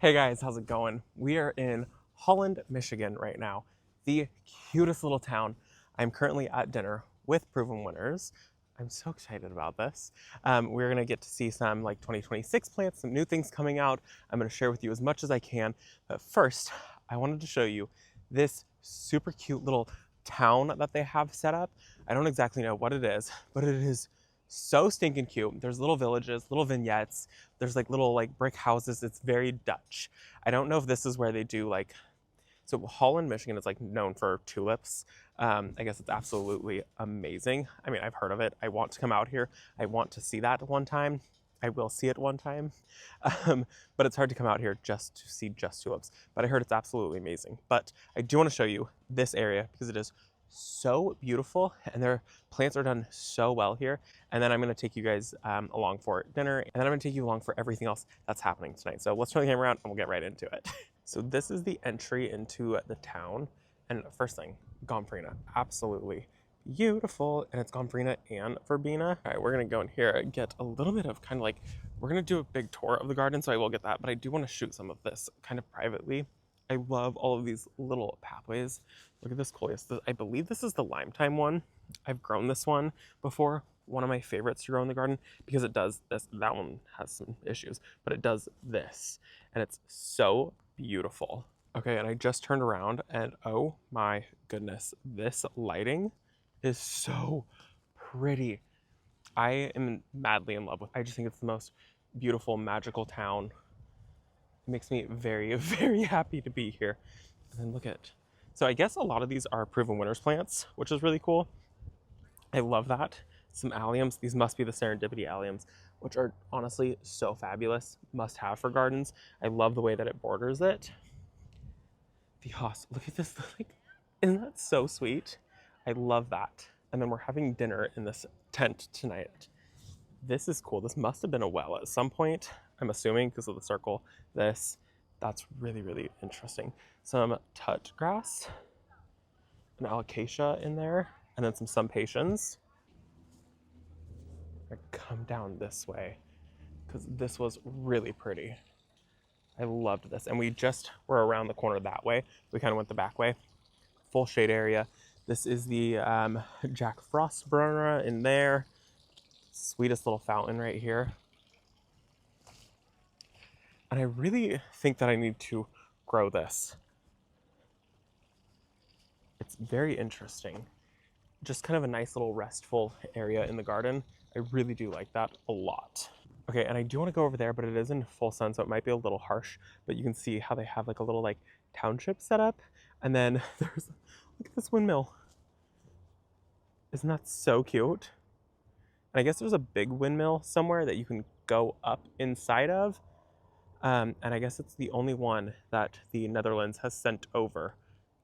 Hey guys, how's it going? We are in Holland, Michigan right now, the cutest little town. I'm currently at dinner with proven winners. I'm so excited about this. We're gonna get to see some like 2026 plants, some new things coming out. I'm gonna share with you as much as I can. But first, I wanted to show you this super cute little town that they have set up. I don't exactly know what it is, but it is so stinking cute. There's little villages, little vignettes. There's like little like brick houses. It's very Dutch. I don't know if this is where they do like, so Holland, Michigan is like known for tulips. I guess it's absolutely amazing. I mean, I've heard of it. I want to come out here. I want to see that one time. I will see it one time. But it's hard to come out here just to see just tulips. But I heard it's absolutely amazing. But I do want to show you this area because it is so beautiful and their plants are done so well here. And then I'm going to take you guys along for dinner, and then I'm going to take you along for everything else that's happening tonight. So let's turn the camera around and we'll get right into it. So this is the entry into the town. And first thing, Gomphrena, absolutely beautiful. And it's Gomphrena and verbena. All right, we're going to go in here and get a little bit of kind of like, we're going to do a big tour of the garden, so I will get that, but I do want to shoot some of this kind of privately. I love all of these little pathways. Look at this coleus. I believe this is the lime time one. I've grown this one before. One of my favorites to grow in the garden because it does this. That one has some issues, but it does this. And it's so beautiful. Okay, and I just turned around and oh my goodness, this lighting is so pretty. I am madly in love with it. I just think it's the most beautiful, magical town. It makes me very, very happy to be here. And then look at, so I guess a lot of these are proven winners plants, which is really cool. I love that. Some alliums, these must be the serendipity alliums, which are honestly so fabulous, must have for gardens. I love the way that it borders it. The house, look at this, like, isn't that so sweet? I love that. And then we're having dinner in this tent tonight. This is cool. This must have been a well at some point, I'm assuming, because of the circle. That's really, really interesting. Some touch grass, an alocasia in there, and then some sumpatians. I come down this way because this was really pretty. I loved this. And we just were around the corner that way. We kind of went the back way. Full shade area. This is the Jack Frost burner in there. Sweetest little fountain right here. And I really think that I need to grow this. It's very interesting. Just kind of a nice little restful area in the garden. I really do like that a lot. Okay, and I do want to go over there, but it is in full sun, so it might be a little harsh, but you can see how they have like a little like township set up. And then there's, look at this windmill. Isn't that so cute? And I guess there's a big windmill somewhere that you can go up inside of. And I guess it's the only one that the Netherlands has sent over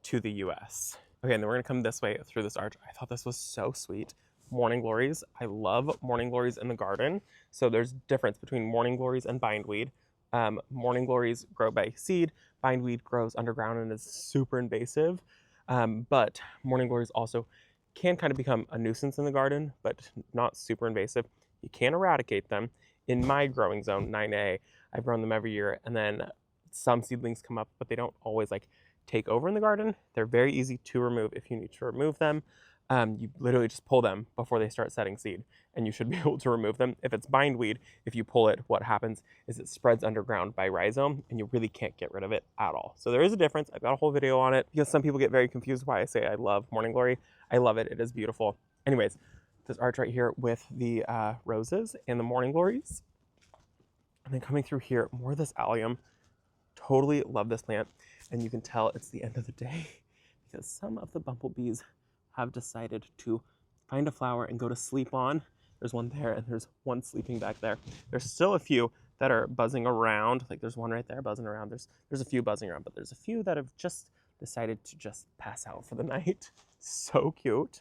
to the US. Okay, and then we're gonna come this way through this arch. I thought this was so sweet. Morning glories. I love morning glories in the garden. So there's difference between morning glories and bindweed. Morning glories grow by seed. Bindweed grows underground and is super invasive. But morning glories also can kind of become a nuisance in the garden, but not super invasive. You can eradicate them. In my growing zone, 9A, I've grown them every year, and then some seedlings come up, but they don't always like take over in the garden. They're very easy to remove if you need to remove them. You literally just pull them before they start setting seed, and you should be able to remove them. If it's bindweed, if you pull it, what happens is it spreads underground by rhizome, and you really can't get rid of it at all. So there is a difference. I've got a whole video on it because some people get very confused why I say I love morning glory. I love it. It is beautiful. Anyways, this arch right here with the roses and the morning glories. And then coming through here, more of this allium. Totally love this plant. And you can tell it's the end of the day because some of the bumblebees have decided to find a flower and go to sleep on. There's one there and there's one sleeping back there. There's still a few that are buzzing around. Like there's one right there buzzing around. There's a few buzzing around, but there's a few that have just decided to just pass out for the night. So cute.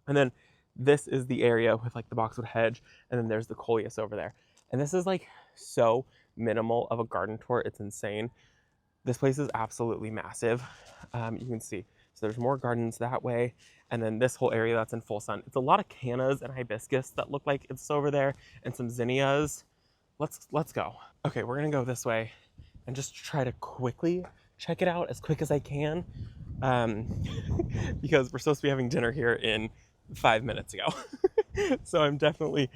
And then this is the area with like the boxwood hedge, and then there's the coleus over there. And this is like so minimal of a garden tour. It's insane. This place is absolutely massive. You can see. So there's more gardens that way. And then this whole area that's in full sun. It's a lot of cannas and hibiscus that look like it's over there, and some zinnias. Let's go. Okay, we're gonna go this way. and just try to quickly check it out as quick as I can, because we're supposed to be having dinner here in 5 minutes ago. So I'm definitely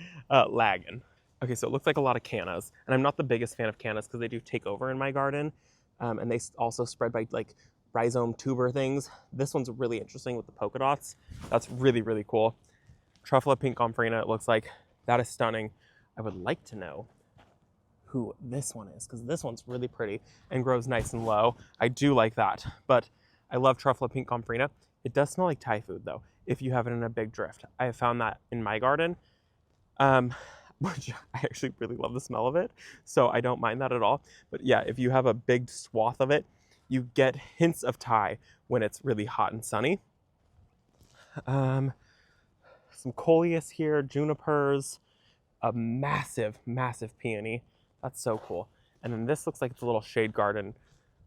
lagging. Okay, so it looks like a lot of cannas, and I'm not the biggest fan of cannas because they do take over in my garden, and they also spread by like rhizome tuber things. This one's really interesting with the polka dots. That's really, really cool. Truffula pink gomphrena, it looks like. That is stunning. I would like to know who this one is, because this one's really pretty and grows nice and low. I do like that, but I love Truffula pink gomphrena. It does smell like Thai food though, if you have it in a big drift. I have found that in my garden, which I actually really love the smell of it, so I don't mind that at all. But yeah, if you have a big swath of it, you get hints of Thai when it's really hot and sunny. Some coleus here, junipers, a massive, massive peony. That's so cool. And then this looks like it's a little shade garden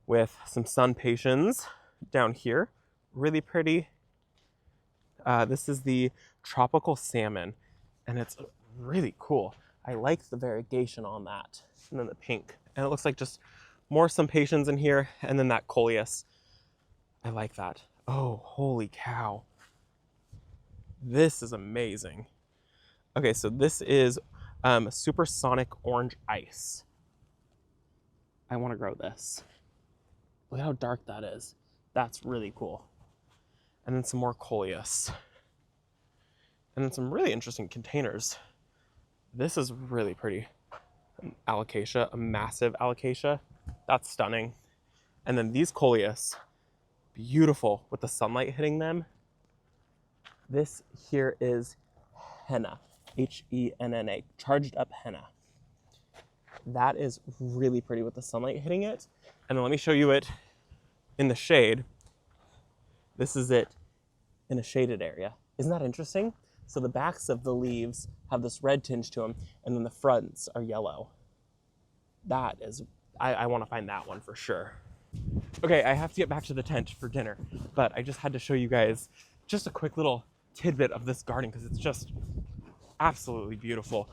with some sun patiens down here. Really pretty. This is the tropical salmon, and it's really cool. I like the variegation on that. And then the pink. And it looks like just more sun patiens in here, and then that coleus. I like that. Oh, holy cow. This is amazing. Okay, so this is supersonic orange ice. I want to grow this. Look how dark that is. That's really cool. And then some more coleus. And then some really interesting containers. This is really pretty. An alocasia, a massive alocasia. That's stunning. And then these coleus, beautiful with the sunlight hitting them. This here is henna, Henna, charged up henna. That is really pretty with the sunlight hitting it. And then let me show you it in the shade. This is it in a shaded area. Isn't that interesting? So the backs of the leaves have this red tinge to them, and then the fronts are yellow. That is, I want to find that one for sure. Okay, I have to get back to the tent for dinner, but I just had to show you guys just a quick little tidbit of this garden because it's just absolutely beautiful.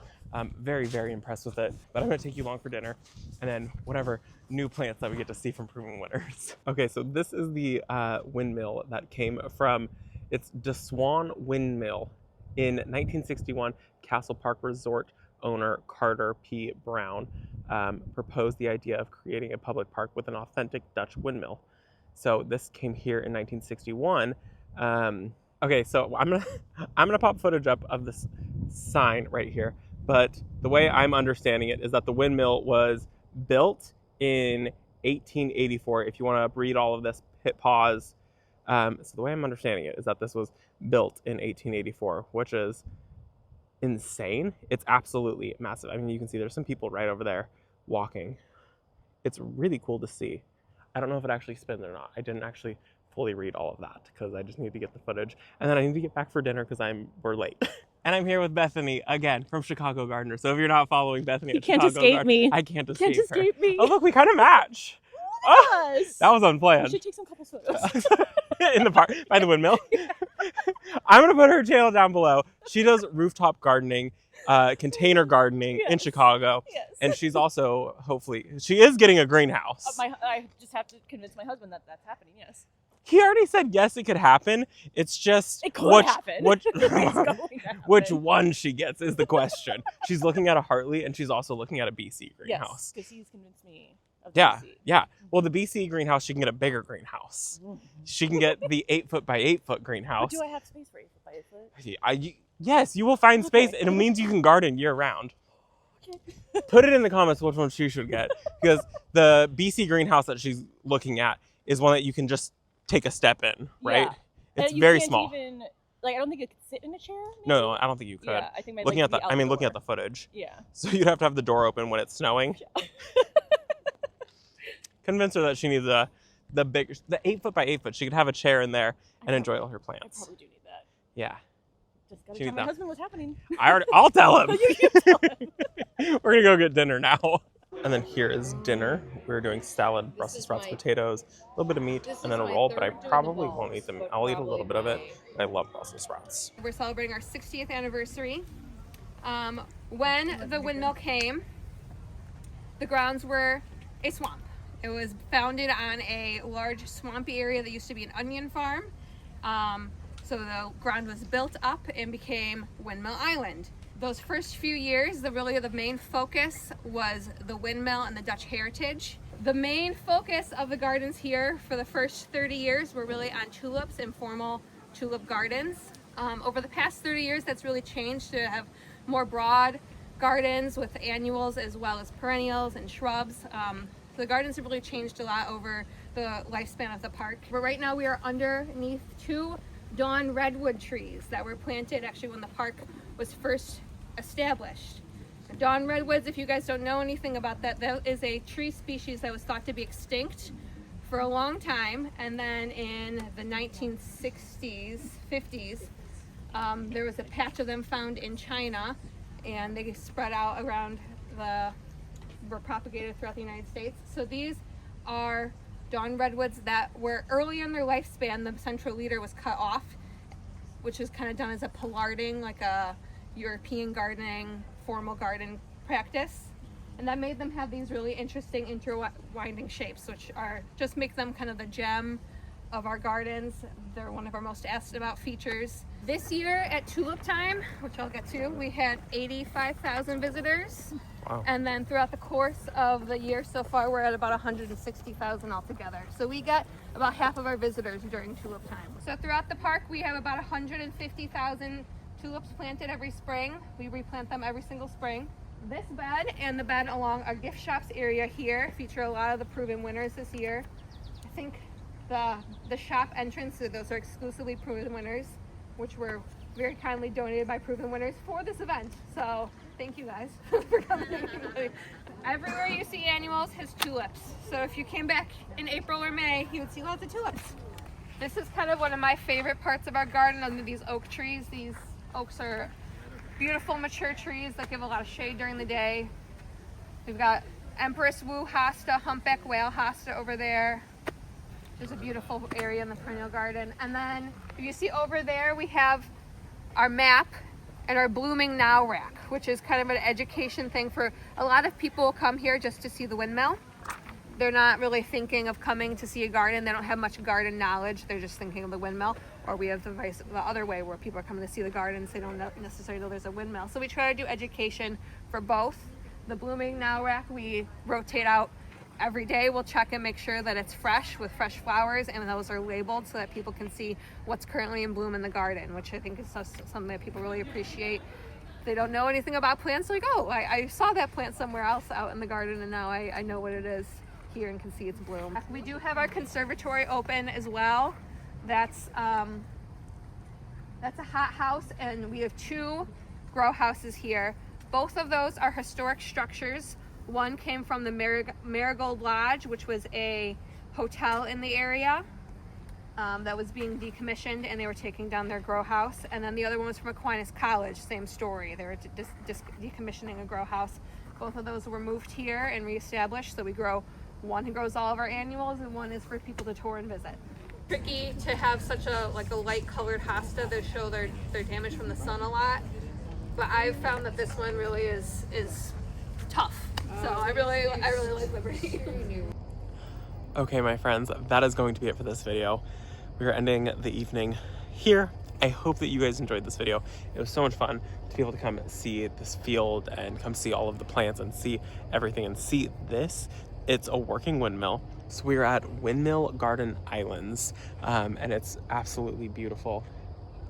Very, very impressed with it. But I'm gonna take you along for dinner and then whatever new plants that we get to see from Proven Winners. Okay, so this is the windmill that came from, it's De Swan Windmill. In 1961, Castle Park Resort owner Carter P. Brown proposed the idea of creating a public park with an authentic Dutch windmill. So this came here in 1961. Okay, so I'm gonna pop footage up of this sign right here. But the way I'm understanding it is that the windmill was built in 1884. If you want to read all of this, hit pause. So the way I'm understanding it is that this was built in 1884, which is insane. It's absolutely massive. I mean, you can see there's some people right over there walking. It's really cool to see. I don't know if it actually spins or not. I didn't actually fully read all of that because I just need to get the footage. And then I need to get back for dinner because we're late. And I'm here with Bethany again from Chicago Gardener. So if you're not following Bethany at Chicago Gardener, me. I can't escape her. Can't escape me. Oh, look, we kind of match. Oh, that was unplanned. We should take some couple photos. In the park, by the windmill. Yeah. I'm going to put her channel down below. She does rooftop gardening, container gardening in Chicago. Yes. And she's also, hopefully, she is getting a greenhouse. I just have to convince my husband that that's happening, yes. He already said yes, it could happen. It's just it could happen. Which one she gets is the question. She's looking at a Hartley and she's also looking at a BC greenhouse. Yes, because he's convinced me of yeah, BC. Yeah. Well, the BC greenhouse, she can get a bigger greenhouse. She can get the 8-foot by 8-foot greenhouse. But do I have space for 8-foot by 8-foot? Yes, you will find space, and it means you can garden year round. Okay. Put it in the comments which one she should get, because the BC greenhouse that she's looking at is one that you can just take a step in, right? Yeah. It's very small. Even, I don't think it could sit in a chair. Maybe? No, I don't think you could. Yeah, I think looking at the footage. Yeah. So you'd have to have the door open when it's snowing. Yeah. Convince her that she needs the 8-foot by 8-foot. She could have a chair in there and enjoy all her plants. I probably do need that. Yeah. Just gotta tell my husband what's happening. I'll tell him. You tell him. We're gonna go get dinner now. And then here is dinner. We're doing salad, Brussels sprouts, potatoes, a little bit of meat, and then a roll, but I probably won't eat them. I'll eat a little bit of it. I love Brussels sprouts. We're celebrating our 60th anniversary. When the windmill came, the grounds were a swamp. It was founded on a large swampy area that used to be an onion farm. So the ground was built up and became Windmill Island. Those first few years, the main focus was the windmill and the Dutch heritage. The main focus of the gardens here for the first 30 years were really on tulips and formal tulip gardens. Over the past 30 years, that's really changed to have more broad gardens with annuals as well as perennials and shrubs. The gardens have really changed a lot over the lifespan of the park. But right now we are underneath 2 dawn redwood trees that were planted actually when the park was first established. Dawn redwoods, if you guys don't know anything about that, that is a tree species that was thought to be extinct for a long time, and then in the 1960s, 50s, there was a patch of them found in China, and they spread out around were propagated throughout the United States. So these are dawn redwoods that were early in their lifespan. The central leader was cut off, which is kind of done as a pollarding, like a European gardening, formal garden practice. And that made them have these really interesting interwinding shapes, which just make them kind of the gem of our gardens. They're one of our most asked about features. This year at tulip time, which I'll get to, we had 85,000 visitors. Wow. And then throughout the course of the year so far, we're at about 160,000 altogether. So we get about half of our visitors during tulip time. So throughout the park, we have about 150,000 tulips planted every spring. We replant them every single spring. This bed and the bed along our gift shops area here feature a lot of the proven winners this year. I think the shop entrance, those are exclusively proven winners, which were very kindly donated by proven winners for this event. So thank you guys for coming. Everywhere you see annuals has tulips. So if you came back in April or May, you would see lots of tulips. This is kind of one of my favorite parts of our garden under these oak trees. These oaks are beautiful mature trees that give a lot of shade during the day. We've got Empress Wu Hosta, Humpback Whale Hosta over there. There's a beautiful area in the perennial garden. And then if you see over there, we have our map and our blooming now rack, which is kind of an education thing for a lot of people who come here just to see the windmill. They're not really thinking of coming to see a garden. They don't have much garden knowledge. They're just thinking of the windmill. Or we have the other way where people are coming to see the gardens. They don't necessarily know there's a windmill. So we try to do education for both. The blooming now rack, we rotate out every day. We'll check and make sure that it's fresh with fresh flowers, and those are labeled so that people can see what's currently in bloom in the garden, which I think is something that people really appreciate. They don't know anything about plants, like, oh, I saw that plant somewhere else out in the garden, and now I know what it is here and can see its bloom. We do have our conservatory open as well. That's a hot house, and we have 2 grow houses here. Both of those are historic structures. One came from the Marigold Lodge, which was a hotel in the area that was being decommissioned, and they were taking down their grow house. And then the other one was from Aquinas College, same story. They were decommissioning a grow house. Both of those were moved here and reestablished, so we grow one who grows all of our annuals, and one is for people to tour and visit. Tricky to have such a light colored hosta that show their damage from the sun a lot, but I've found that this one really is tough. So I really like Liberty. Okay, my friends, that is going to be it for this video. We are ending the evening here. I hope that you guys enjoyed this video. It was so much fun to be able to come see this field and come see all of the plants and see everything and see this. It's a working windmill. So we're at Windmill Garden Islands, and it's absolutely beautiful.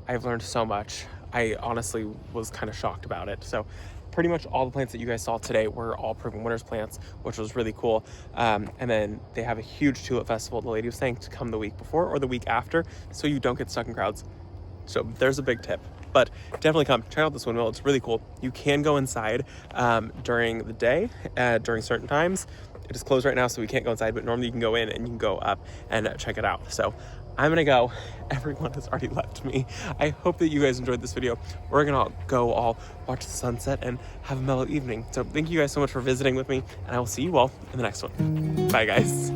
I've learned so much. I honestly was kind of shocked about it. So pretty much all the plants that you guys saw today were all proven winners plants, which was really cool. And then they have a huge tulip festival. The lady was saying to come the week before or the week after so you don't get stuck in crowds. So there's a big tip. But definitely come check out this windmill. It's really cool. You can go inside during the day, during certain times. It is closed right now, so we can't go inside, but normally you can go in and you can go up and check it out. So I'm gonna go. Everyone has already left me. I hope that you guys enjoyed this video. We're gonna go all watch the sunset and have a mellow evening. So thank you guys so much for visiting with me, and I will see you all in the next one. Bye, guys.